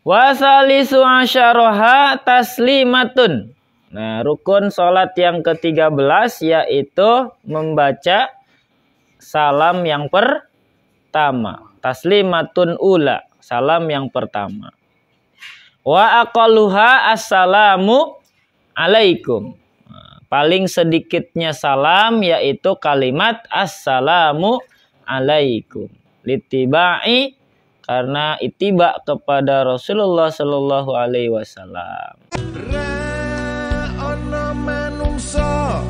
Wasalisu asyaraha taslimatun. Nah, rukun sholat yang ke-13 yaitu membaca salam yang pertama. Taslimatun ula, salam yang pertama. Wa aqalluha assalamu alaikum. Nah, paling sedikitnya salam yaitu kalimat assalamu alaikum. Litibai, karena ittiba kepada Rasulullah sallallahu alaihi wasallam. Ana manungsa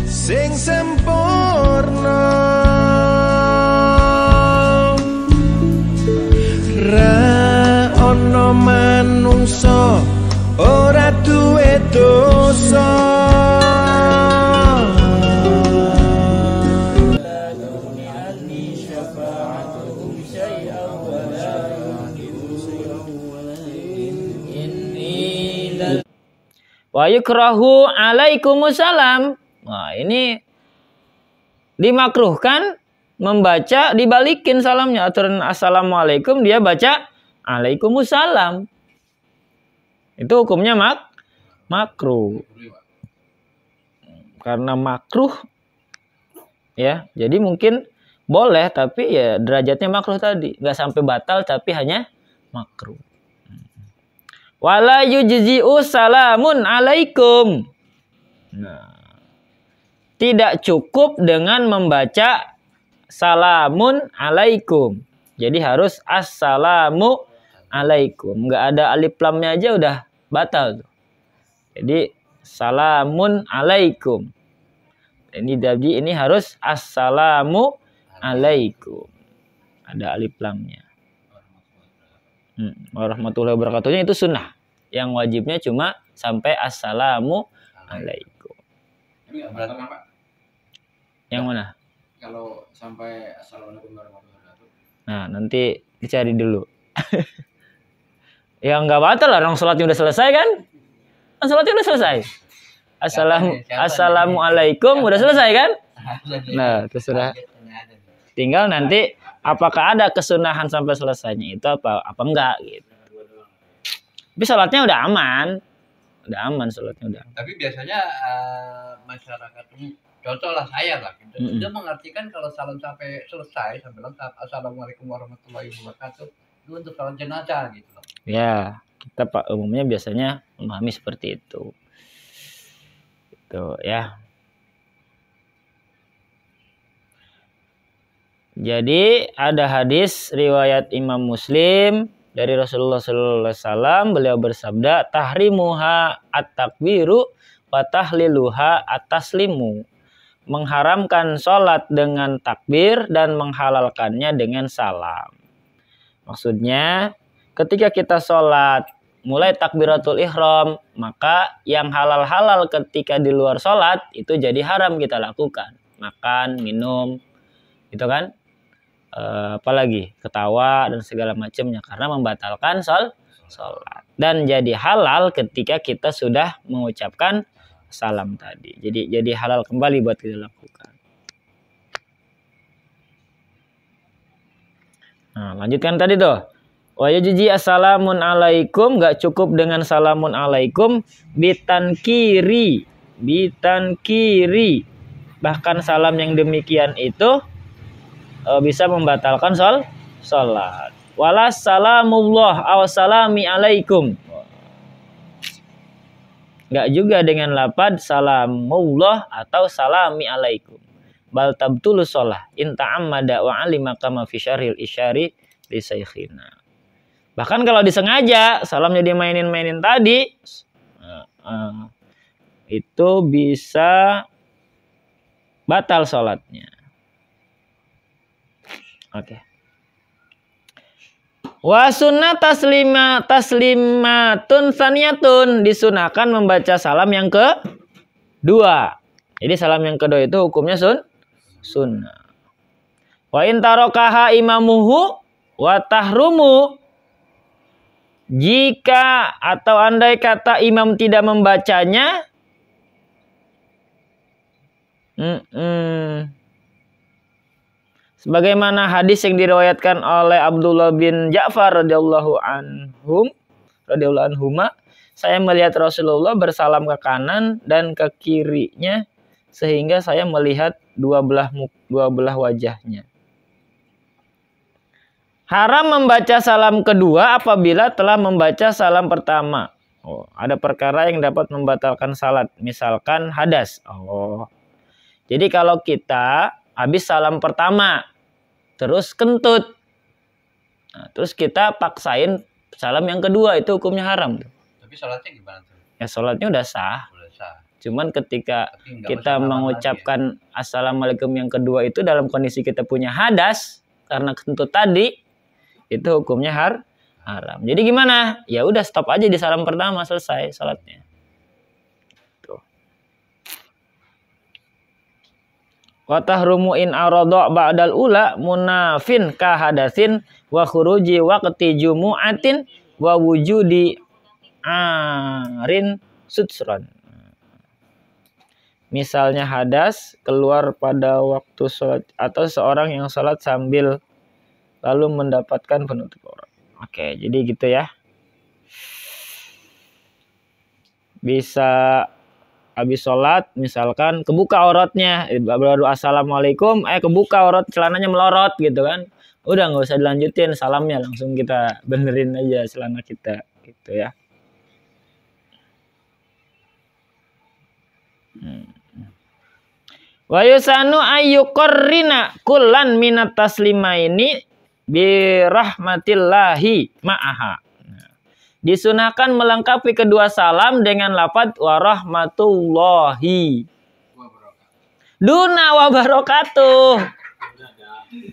sing sempurna, ana manungsa ora duwe dosa. Wa yukrahu alaikumussalam. Nah, ini dimakruhkan membaca dibalikin salamnya. Aturan assalamualaikum dia baca alaikumussalam. Itu hukumnya makruh. Karena makruh ya, jadi mungkin boleh tapi ya derajatnya makruh tadi, nggak sampai batal tapi hanya makruh. Wala yujzi'u salamun alaikum. Nah, tidak cukup dengan membaca salamun alaikum. Jadi harus assalamu alaikum. Nggak ada alif lamnya aja udah batal tuh. Jadi salamun alaikum. Ini harus assalamu alaikum. Ada alif lamnya. Warahmatullahi wabarakatuhnya itu sunnah. Yang wajibnya cuma sampai assalamu alaikum. Yang mana? Kalau sampai assalamualaikum warahmatullahi wabarakatuh. Nah, nanti dicari dulu. Ya nggak batal lah, orang sholatnya udah selesai kan? Sholatnya udah selesai. Assalamualaikum udah selesai kan? Nah, terserah. Tinggal nanti apakah ada kesunahan sampai selesainya itu apa enggak gitu. Tapi sholatnya udah aman sholatnya udah. Tapi biasanya masyarakat ini contoh lah saya lah, dia mengartikan kalau salam sampai selesai sampai lengkap assalamualaikum warahmatullahi wabarakatuh itu untuk salat jenazah gitu loh. Ya, kita Pak umumnya biasanya memahami seperti itu. Gitu ya. Jadi ada hadis riwayat Imam Muslim dari Rasulullah SAW, beliau bersabda, tahrimuha at-takbiru wa tahliluha at-taslimu. Mengharamkan sholat dengan takbir dan menghalalkannya dengan salam. Maksudnya ketika kita sholat mulai takbiratul ihram, maka yang halal-halal ketika di luar sholat itu jadi haram kita lakukan. Makan, minum, gitu kan? Apalagi ketawa dan segala macamnya karena membatalkan sholat dan jadi halal ketika kita sudah mengucapkan salam tadi. Jadi halal kembali buat kita lakukan. Nah, lanjutkan tadi tuh. Wa yajzi assalamun alaikum, nggak cukup dengan salamun alaikum, bitan kiri. Bahkan salam yang demikian itu bisa membatalkan sholat. Walassalamullah awsalami alaikum. Enggak juga dengan lapad salamullah atau salami alaikum. Bal tabtulu sholah in ta'ammada wa alima kama fi syarhil isyari li saikhina. Bahkan kalau disengaja salamnya dimainin-mainin tadi itu bisa batal sholatnya. Oke. Wa sunnah taslimatun saniyatun, disunahkan membaca salam yang kedua. Jadi salam yang kedua itu hukumnya sunnah. Wa in tarakaha imamuhu wa tahrumu, jika atau andai kata imam tidak membacanya, sebagaimana hadis yang diriwayatkan oleh Abdullah bin Ja'far radhiyallahu anhum, radhiyallahu anhuma, saya melihat Rasulullah bersalam ke kanan dan ke kirinya sehingga saya melihat dua belah wajahnya. Haram membaca salam kedua apabila telah membaca salam pertama. Oh, ada perkara yang dapat membatalkan salat, misalkan hadas. Oh. Jadi kalau kita habis salam pertama terus kentut, nah, terus kita paksain salam yang kedua, itu hukumnya haram. Tapi sholatnya gimana tuh? Ya sholatnya udah sah. Udah sah. Cuman ketika Tapi kita mengucapkan assalamualaikum yang kedua itu dalam kondisi kita punya hadas karena kentut tadi, itu hukumnya haram. Jadi gimana? Ya udah stop aja di salam pertama, selesai sholatnya. Tuh. Wa tahrumu in arada ba'dal ula munafin ka hadatsin wa khuruji waqti jumu'atin wa wujudi arin sutsron. Misalnya hadas keluar pada waktu sholat atau seorang yang sholat sambil lalu mendapatkan penutup aurat. Oke, jadi gitu ya. Bisa habis sholat misalkan kebuka auratnya, baru assalamualaikum, kebuka aurat, celananya melorot gitu kan. Udah nggak usah dilanjutin salamnya, langsung kita benerin aja celana kita gitu ya. Wa yusanu ayyuqarrina kullan minat taslimaini birahmatillahi ma'aha. Disunahkan melengkapi kedua salam dengan lafaz warahmatullahi duna wabarakatuh,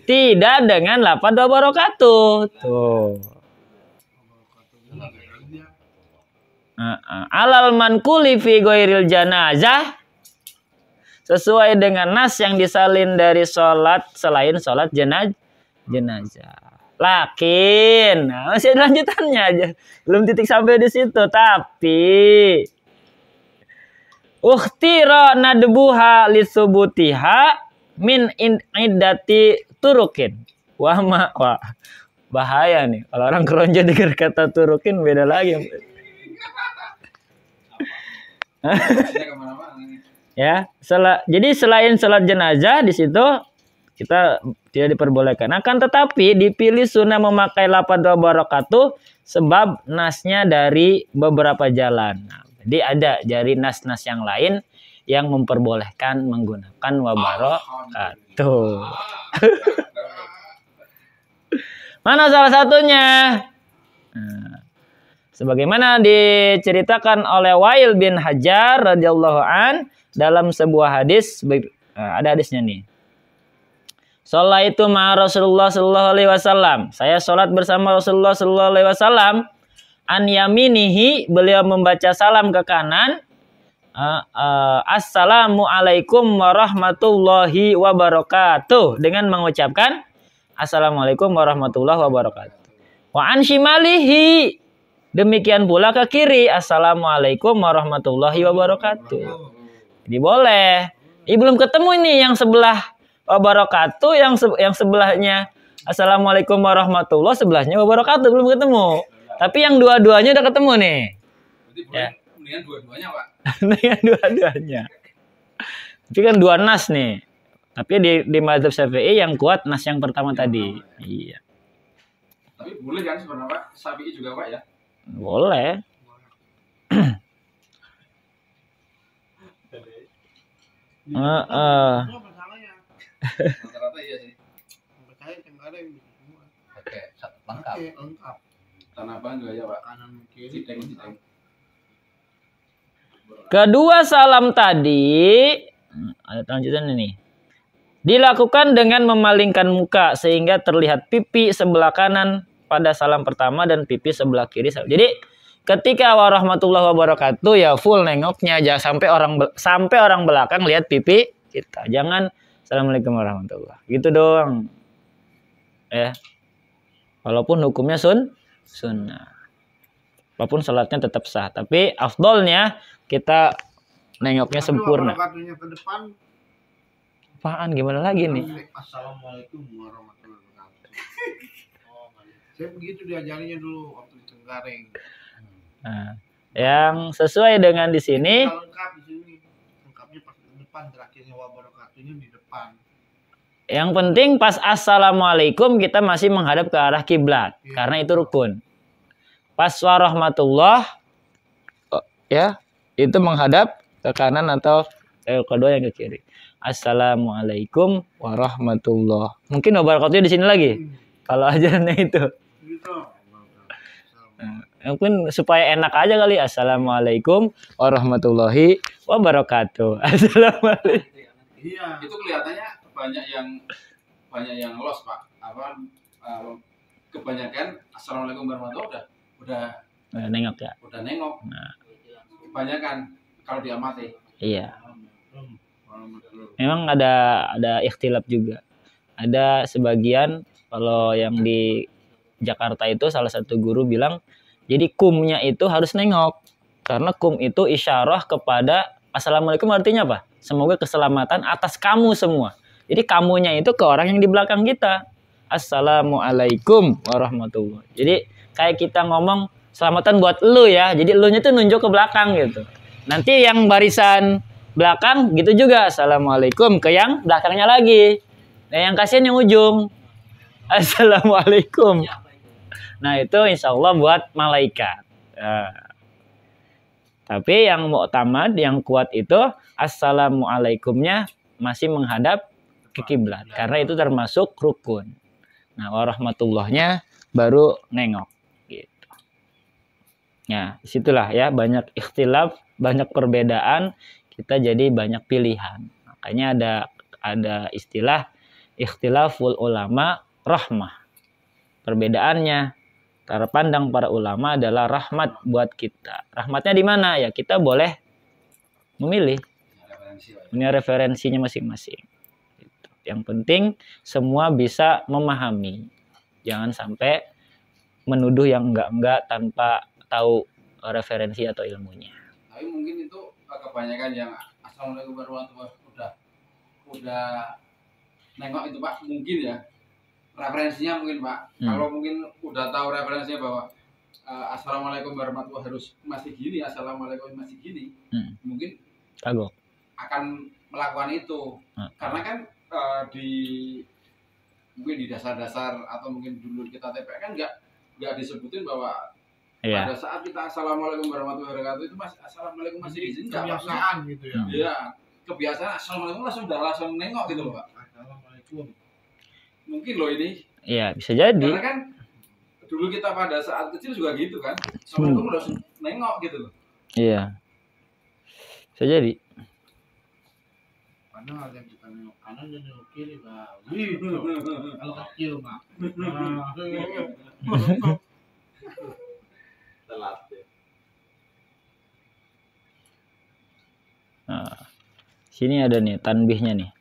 tidak dengan lafaz wabarakatuh. Tuh. Alal mankuli fi ghairil janazah, sesuai dengan nas yang disalin dari sholat selain sholat jenazah. Lakin, nah, masih ada lanjutannya aja, belum titik sampai di situ. Tapi ukhtira nadbuha lisubutiha min iddati turukin. Wah bahaya nih kalau orang keronjo dengar kata turukin, beda lagi. Ya, jadi selain sholat jenazah di situ kita tidak diperbolehkan. Akan tetapi dipilih sunnah memakai lafaz wabarakatuh sebab nasnya dari beberapa jalan. Nah, jadi ada dari nas-nas yang lain yang memperbolehkan menggunakan wabarakatuh. Mana salah satunya? Nah, sebagaimana diceritakan oleh Wail bin Hajar radhiyallahu an dalam sebuah hadis, ada hadisnya nih. Sholaitu ma Rasulullah sallallahu alaihi wasallam. Saya sholat bersama Rasulullah sallallahu alaihi wasallam. An yaminihi, beliau membaca salam ke kanan. Assalamualaikum warahmatullahi wabarakatuh, dengan mengucapkan assalamualaikum warahmatullahi wabarakatuh. Wa an shimalihi, demikian pula ke kiri, assalamualaikum warahmatullahi wabarakatuh. Jadi boleh. Ini belum ketemu nih yang sebelah wabarakatuh, yang sebelahnya assalamualaikum warahmatullahi, sebelahnya wabarakatuh, belum ketemu. Tapi yang dua-duanya udah ketemu nih. Ya. Mendingan dua-duanya, Pak. Mendingan dua-duanya. Tapi kan dua nas nih. Tapi di mazhab Syafi'i yang kuat nas yang pertama tadi. Iya. Tapi boleh kan sebenarnya, Pak? Syafi'i juga, Pak, ya? Boleh. Rata-rata iya sih. Oke, lengkap. Tanah Abang juga ya, Pak. Kanan kiri. Cideng. Kedua salam tadi, ada lanjutan ini. Dilakukan dengan memalingkan muka sehingga terlihat pipi sebelah kanan pada salam pertama dan pipi sebelah kiri. Jadi ketika warahmatullahi wabarakatuh ya full nengoknya aja sampai orang belakang lihat pipi kita. Jangan assalamualaikum warahmatullahi. Gitu doang. Ya. Walaupun hukumnya sunnah. Walaupun salatnya tetap sah, tapi afdolnya kita nengoknya sempurna. Ke depan. Apaan? Gimana lagi nih? Assalamualaikum warahmatullahi wabarakatuh. Saya begitu diajarinya dulu waktu di Cengkareng. Nah, yang sesuai dengan di sini, Lengkap di sini. Lengkapnya pas di depan, terakhirnya wabarakatuhnya di depan. yang penting pas assalamualaikum kita masih menghadap ke arah kiblat, karena itu rukun. Pas warahmatullah, ya itu menghadap ke kanan atau kedua yang ke kiri. Assalamualaikum warahmatullah. Mungkin wabarakatuhnya di sini lagi. Kalau ajarannya itu. Gitu. Mungkin supaya enak aja kali. Assalamualaikum warahmatullahi wabarakatuh. Assalamualaikum. Iya. Itu kelihatannya banyak yang lost Pak. Kebanyakan assalamualaikum warahmatullahi udah Nengok ya. udah nengok. Nah. Kebanyakan kalau diamati. Iya. Memang ada ikhtilaf juga. Ada sebagian kalau yang di Jakarta itu salah satu guru bilang, jadi kumnya itu harus nengok. Karena kum itu isyarah kepada assalamualaikum artinya apa? Semoga keselamatan atas kamu semua. Jadi kamunya itu ke orang yang di belakang kita. Assalamualaikum warahmatullahi. Jadi kayak kita ngomong selamatan buat lu ya. Jadi elunya tuh nunjuk ke belakang gitu. Nanti yang barisan belakang gitu juga. Assalamualaikum ke yang belakangnya lagi. Nah yang kasihan yang ujung. Assalamualaikum. Nah itu insya Allah buat malaikat. Nah, tapi yang mu'tamad, yang kuat itu assalamualaikumnya masih menghadap ke kiblat. Karena itu termasuk rukun. Nah warahmatullahnya baru nengok. Gitu. Nah disitulah ya banyak ikhtilaf, banyak perbedaan. Kita jadi banyak pilihan. Makanya ada istilah ikhtilaful ulama rahmah. Perbedaannya, cara pandang para ulama adalah rahmat buat kita. Rahmatnya di mana? Ya kita boleh memilih. Punya referensinya masing-masing. Gitu. Yang penting semua bisa memahami. Jangan sampai menuduh yang enggak-enggak tanpa tahu referensi atau ilmunya. Tapi mungkin itu kebanyakan yang assalamualaikum warahmatullahi udah nengok itu Pak, mungkin ya referensinya mungkin Pak. Kalau mungkin udah tahu referensinya bahwa assalamualaikum warahmatullahi harus masih gini, assalamualaikum masih gini, mungkin kagok akan melakukan itu. Karena kan mungkin di dasar-dasar atau mungkin dulu kita TPK kan nggak disebutin bahwa pada saat kita assalamualaikum warahmatullahi wabarakatuh itu assalamualaikum masih izin kebiasaan gitu ya. Iya, kebiasaan assalamualaikum langsung nengok gitu loh Pak. Assalamualaikum. Mungkin loh ini. Iya bisa jadi. Karena kan dulu kita pada saat kecil juga gitu kan. Assalamualaikum langsung nengok gitu loh. Iya. Bisa jadi. Padahal yang kita nengok kanan dan nengok kiri Pak. Gitu. Kalau kecil Pak. Telat ya. Nah, sini ada nih tanbihnya nih.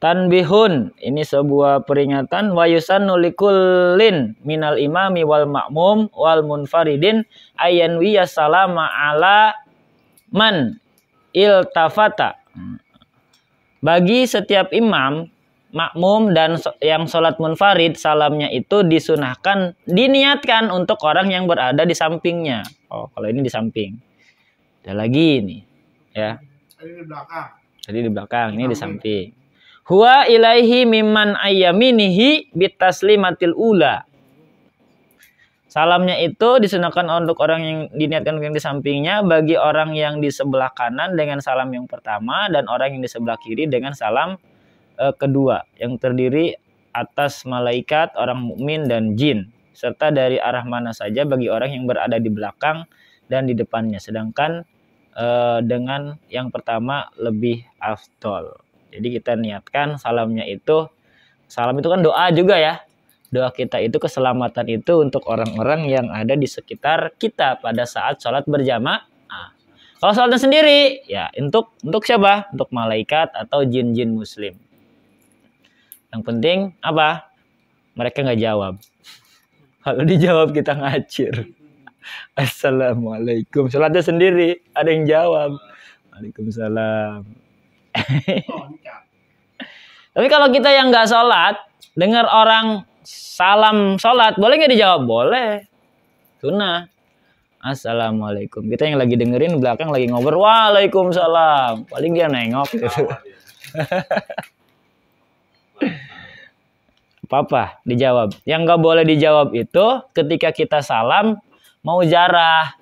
Tanbihun, ini sebuah peringatan wa yusannu likullin minal imami wal ma'mum wal munfaridin ayyan wiya salama ala man iltafata. Bagi setiap imam, makmum dan yang sholat munfarid, salamnya itu disunahkan, diniatkan untuk orang yang berada di sampingnya. Oh, kalau ini di samping. Ada lagi nih, ya. Ini di belakang. Jadi di belakang, ini di samping. Huwa ilaihi mimman ayyaminihi bitaslimatil ula. Salamnya itu disunahkan untuk orang yang diniatkan yang di sampingnya, bagi orang yang di sebelah kanan dengan salam yang pertama dan orang yang di sebelah kiri dengan salam kedua yang terdiri atas malaikat, orang mukmin dan jin, serta dari arah mana saja bagi orang yang berada di belakang dan di depannya. Sedangkan dengan yang pertama lebih afdol. Jadi kita niatkan salamnya itu, salam itu kan doa juga ya. Doa kita itu keselamatan itu untuk orang-orang yang ada di sekitar kita pada saat sholat berjamaah. Kalau sholatnya sendiri, ya untuk siapa? Untuk malaikat atau jin-jin muslim. Yang penting apa? Mereka nggak jawab. Kalau dijawab kita ngacir. Assalamualaikum. Sholatnya sendiri, ada yang jawab. Waalaikumsalam. Tapi kalau kita yang nggak sholat, dengar orang salam sholat, boleh nggak dijawab? Boleh. Sunnah. Assalamualaikum. Kita yang lagi dengerin belakang lagi ngobrol, waalaikumsalam. Paling dia nengok gitu. Apa-apa dijawab. Yang nggak boleh dijawab itu ketika kita salam mau ziarah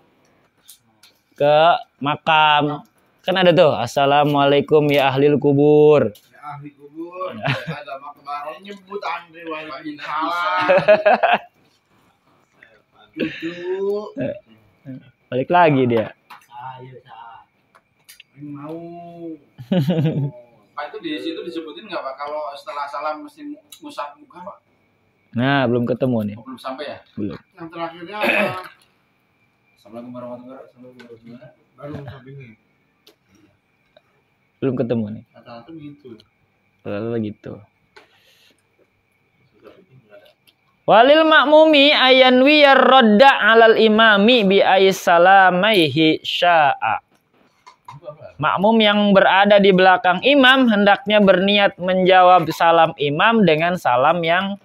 ke makam. Kan ada tuh, assalamualaikum ya ahlil kubur. Ya ahli kubur. Ada makbaroh nyebut Andre waalaikumsalam. Duduk. Balik lagi dia. Ayo, mau. Pak itu di situ disebutin nggak Pak kalau setelah salam mesti ngusap muka Pak? Nah, belum ketemu nih. Oh, belum sampai ya? Belum. Yang terakhirnya apa? Assalamualaikum warahmatullahi wabarakatuh. Baru ngusap ini. Belum ketemu nih. Rata-rata gitu. Lalu gitu. Walil makmumi ayanwi yarrodda alal imami bi aisalamaihi sya'a. Makmum yang berada di belakang imam hendaknya berniat menjawab salam imam dengan salam yang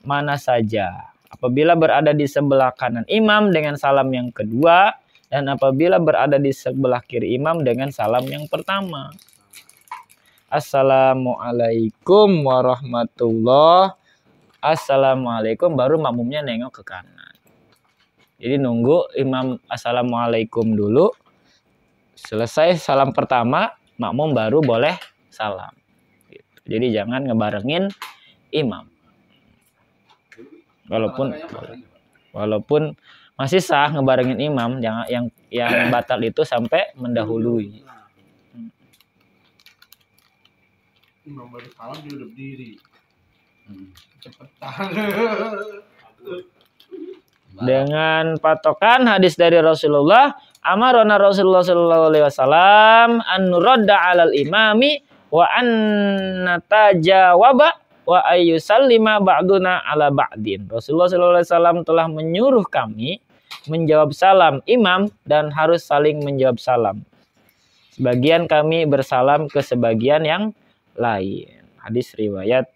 mana saja. Apabila berada di sebelah kanan imam dengan salam yang kedua, dan apabila berada di sebelah kiri imam dengan salam yang pertama. Assalamualaikum warahmatullahi. Assalamualaikum, baru makmumnya nengok ke kanan. Jadi nunggu imam assalamualaikum dulu. Selesai salam pertama, makmum baru boleh salam. Gitu. Jadi jangan ngebarengin imam. Walaupun masih sah ngebarengin imam, jangan yang batal itu sampai mendahului. Imam baru salam dia udah berdiri. Cepetan. Dengan patokan hadis dari Rasulullah, amarona Rasulullah sallallahu alaihi wasallam an nuradda 'alal imami wa an natajawaba wa ayyusallima ba'duna 'ala ba'din. Rasulullah sallallahu alaihi wasallam telah menyuruh kami menjawab salam imam dan harus saling menjawab salam. Sebagian kami bersalam ke sebagian yang lain. Hadis riwayat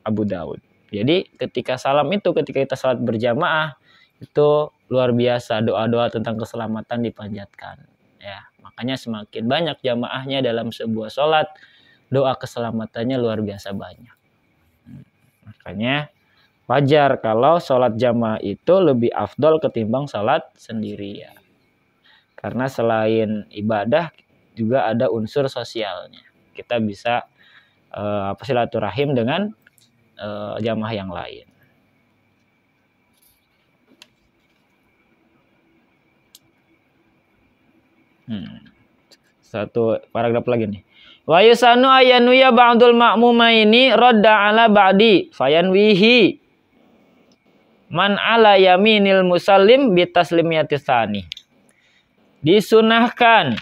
Abu Daud. Jadi ketika salam itu, ketika kita salat berjamaah itu luar biasa, doa-doa tentang keselamatan dipanjatkan. Ya, makanya semakin banyak jamaahnya dalam sebuah salat, doa keselamatannya luar biasa banyak. Makanya wajar kalau salat jamaah itu lebih afdol ketimbang salat sendirian. Karena selain ibadah juga ada unsur sosialnya. Kita bisa silaturahim dengan jamaah yang lain. Satu paragraf lagi nih. Wa yusanu ayanuya ba'dul ma'mumaini radda ala ba'di fayanwihi man ala yaminil musallim bitaslimiyati tsani. Disunahkan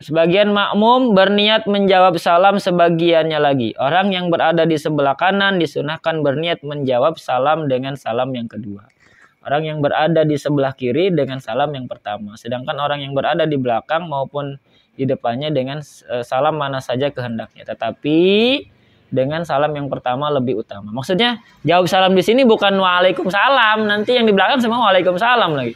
sebagian makmum berniat menjawab salam sebagiannya lagi. Orang yang berada di sebelah kanan disunahkan berniat menjawab salam dengan salam yang kedua. Orang yang berada di sebelah kiri dengan salam yang pertama. Sedangkan orang yang berada di belakang maupun di depannya dengan salam mana saja kehendaknya. Tetapi dengan salam yang pertama lebih utama. Maksudnya jawab salam di sini bukan waalaikumsalam. Nanti yang di belakang semua waalaikumsalam lagi.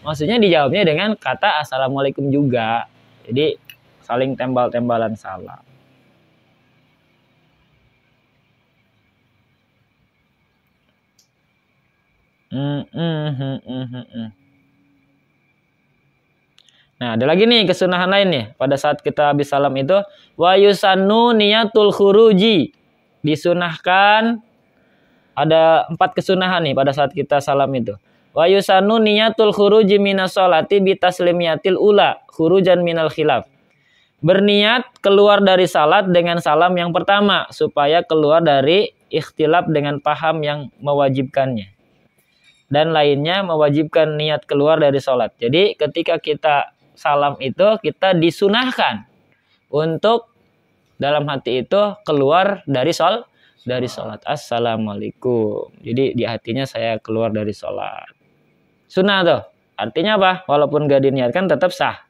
Maksudnya dijawabnya dengan kata assalamualaikum juga. Jadi saling tembal-tembalan salam. Nah, ada lagi nih kesunahan lain nih. Pada saat kita habis salam itu, wa yusannu niyatul khuruji. Disunahkan ada 4 kesunahan nih pada saat kita salam itu. Wa yusannu niyatul khuruji minas sholati bitaslimiyatil ula khurujan minal khilaf. Berniat keluar dari salat dengan salam yang pertama supaya keluar dari ikhtilaf dengan paham yang mewajibkannya. Dan lainnya mewajibkan niat keluar dari salat. Jadi ketika kita salam itu kita disunahkan untuk dalam hati itu keluar dari salat. Assalamualaikum. Jadi di hatinya saya keluar dari salat. Sunnah tuh. Artinya apa? Walaupun gak diniatkan tetap sah.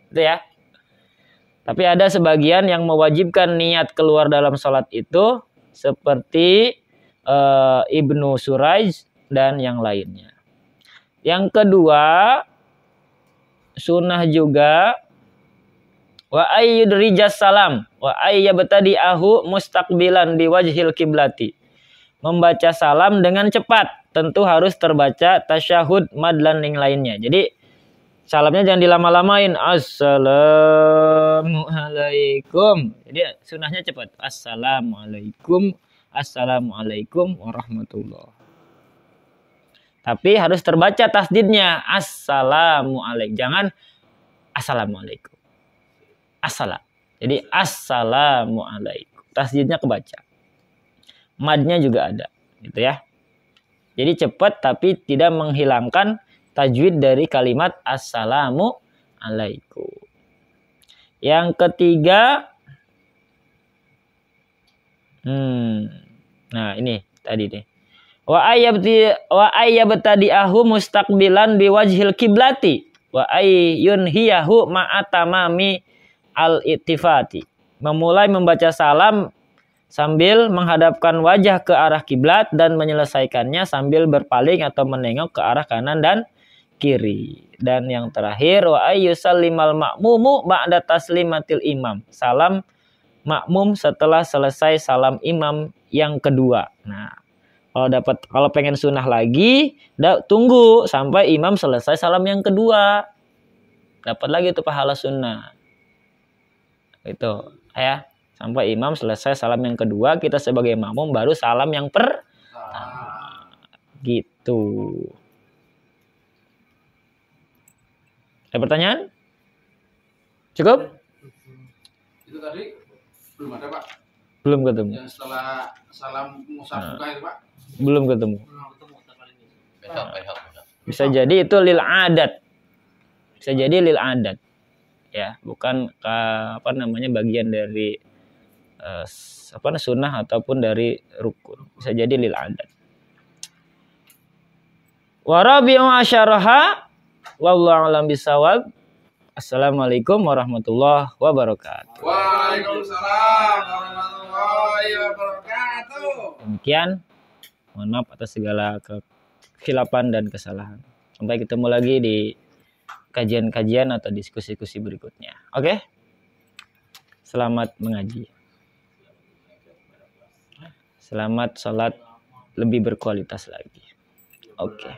Itu ya. Tapi ada sebagian yang mewajibkan niat keluar dalam sholat itu seperti Ibnu Suraj dan yang lainnya. Yang kedua, sunnah juga wa ayyudrijas salam wa ayyabtadi'ahu mustaqbilan biwajhil kiblati. Membaca salam dengan cepat, tentu harus terbaca tasyahud mad dan yang lainnya. Jadi salamnya jangan dilama-lamain. Assalamualaikum. Jadi sunnahnya cepat. Assalamualaikum. Assalamualaikum warahmatullahi. Tapi harus terbaca tasdidnya. Assalamualaikum. Jangan assalamualaikum. Assalam. Jadi assalamualaikum. Tasdidnya kebaca. Madnya juga ada. Gitu ya. Jadi cepat tapi tidak menghilangkan tajwid dari kalimat assalamualaikum. Yang ketiga. Nah ini tadi nih. Wa ayyabtadi'ahu mustaqbilan biwajhil kiblati wa ayyunhiyahu ma'atamami al-ittifati. Memulai membaca salam sambil menghadapkan wajah ke arah kiblat dan menyelesaikannya sambil berpaling atau menengok ke arah kanan dan kiri. Dan yang terakhir wa ayyusallimal ma'mumu ba'da taslimatil imam. Salam makmum setelah selesai salam imam yang kedua. Nah, kalau pengen sunnah lagi, tunggu sampai imam selesai salam yang kedua. Dapat lagi tuh pahala sunnah. Itu ya, sampai imam selesai salam yang kedua, kita sebagai makmum baru salam yang pertama. Gitu. Ada pertanyaan? Cukup? Itu tadi belum ada, Pak. Belum ketemu. Yang setelah salam musabuka itu, Pak. Belum ketemu. Besok. Bisa jadi itu lil adat. Bisa jadi lil adat. Ya, bukan bagian dari sunnah ataupun dari rukun. Bisa jadi lil adat. Wa rabi'u asyaraha wallahu a'lam bisawab. Assalamualaikum warahmatullahi wabarakatuh. Waalaikumsalam warahmatullahi wabarakatuh. Demikian. Mohon maaf atas segala kekhilafan dan kesalahan. Sampai ketemu lagi di kajian-kajian atau diskusi-diskusi berikutnya. Oke? Selamat mengaji. Selamat sholat lebih berkualitas lagi. Oke.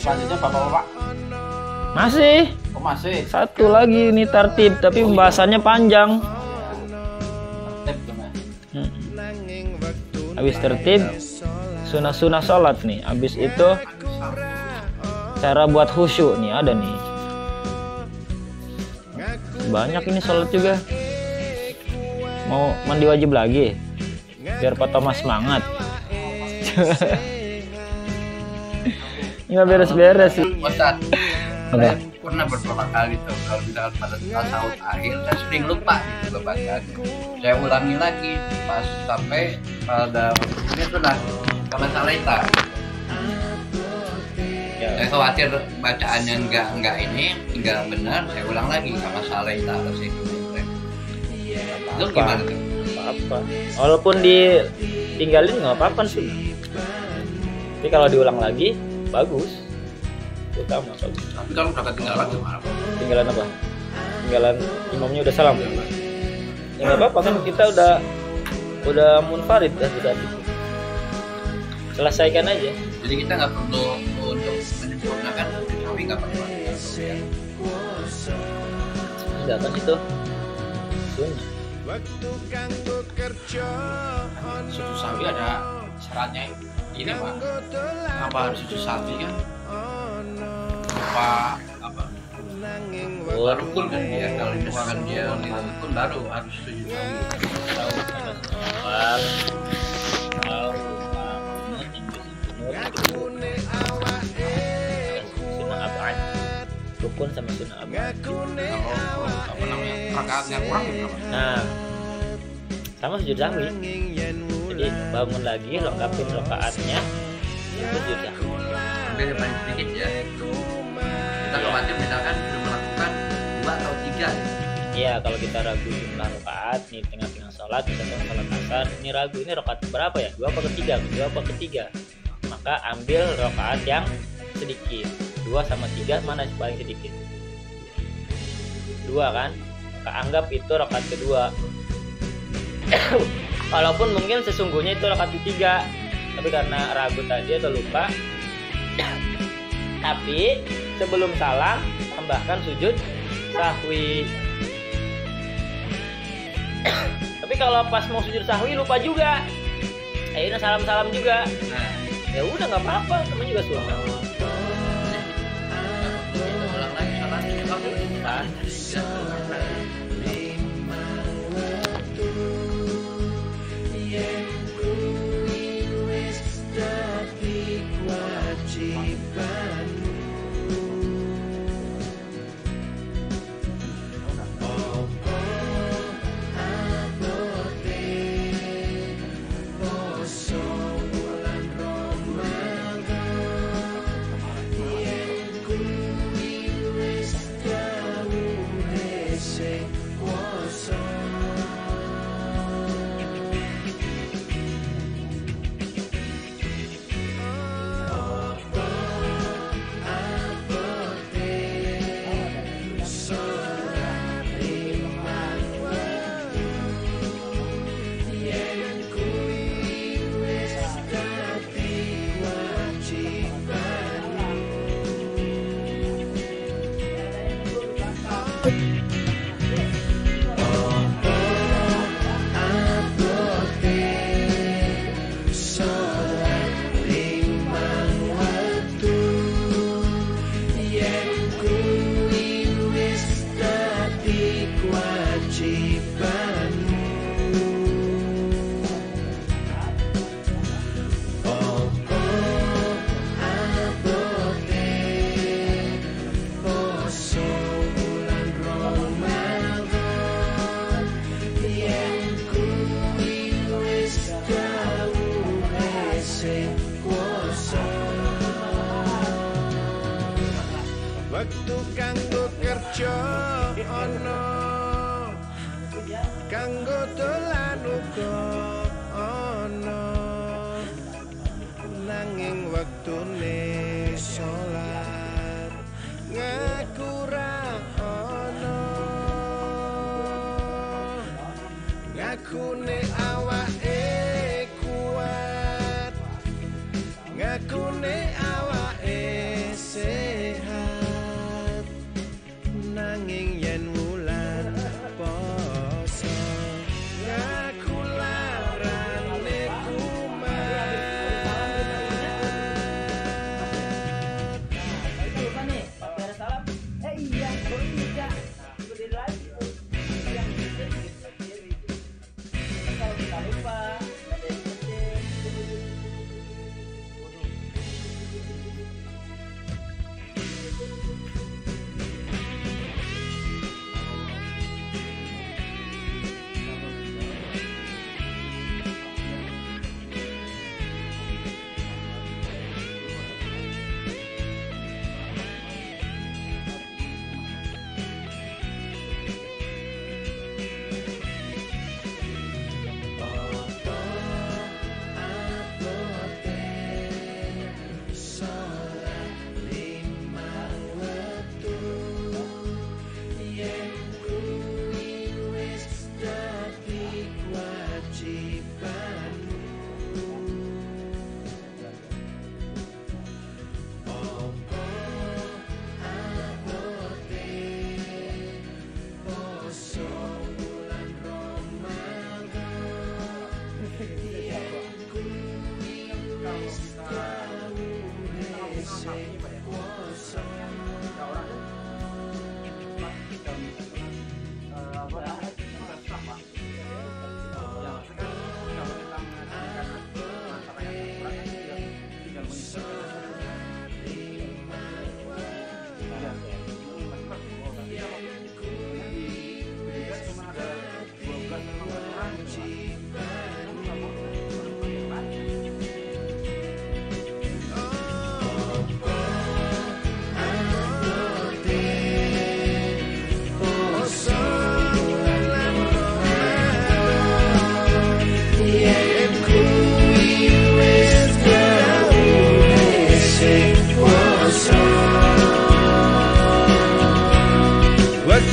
Selanjutnya Bapak-bapak. Masih. Oh, masih. Satu lagi nih tertib, tapi pembahasannya panjang. Habis tertib, sunah-sunah sholat nih. Habis itu cara buat khusyuk nih ada nih. Banyak ini sholat juga. Mau mandi wajib lagi, biar Pak Thomas semangat. Nggak beres-beres sih. Ustaz, Apa? saya pernah beberapa kali tuh kalau misalkan pada tasawuf akhir saya sering lupa gitu bacaan. Saya ulangi lagi pas sampai pada ini sudah karena salah itu. Saya khawatir bacaannya enggak benar, saya ulang lagi sama salah itu harus itu. Itu gimana tuh? Apa? Walaupun ditinggalin nggak apa-apa sih. Tapi kalau diulang lagi bagus. Utama bagus. Tapi kalau udah ketinggalan gimana? Tinggalan apa? Tinggalan imamnya udah salam. Ya nggak apa-apa kan kita udah munfarid kan sudah. Selesaikan aja. Jadi kita nggak perlu untuk menyempurnakan, tapi nggak perlu. Enggak kan itu sunnah. Sujud sawi ada syaratnya ini, Pak. Kenapa harus sujud sawi kan? Apa Rukun kan dia, kalau misalkan dia rukun baru harus sujud sawi. Sunnah abad. Rukun sama sunnah abad. Rakaatnya kurang gitu, Pak. Nah, sama sujud sahwi. Jadi bangun lagi, lengkapin rakaatnya, sujud sahwi. Ambil yang paling sedikit ya. Kita khawatir misalkan belum melakukan 2 atau 3. Iya, kalau kita ragu jumlah rakaat nih tengah-tengah sholat, misalkan sholat asar, ini ragu ini rakaat berapa ya? 2 apa ketiga? Maka ambil rakaat yang sedikit. 2 sama 3 mana yang paling sedikit? 2 kan? Maka anggap itu rakaat kedua. Walaupun mungkin sesungguhnya itu rakaat ketiga, tapi karena ragu tadi atau lupa. Tapi sebelum salam tambahkan sujud sahwi. Tapi kalau pas mau sujud sahwi lupa juga, akhirnya salam-salam juga. Nah, ya udah nggak apa-apa, teman juga sunnah. Ulang lagi salat. Waktu kanggo kerja ana, kanggo dolan uga ana, nanging waktune salat ngaku ra ana, ngakune awake kuat, ngakune awake sehat, nanging yen wulan poso ngaku lara.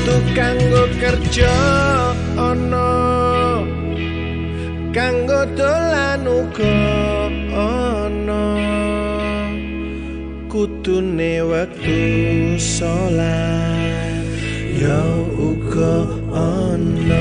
wektu kanggo kerja ana, kanggo dolan uga ana, kudune wektu salat ya uga ana.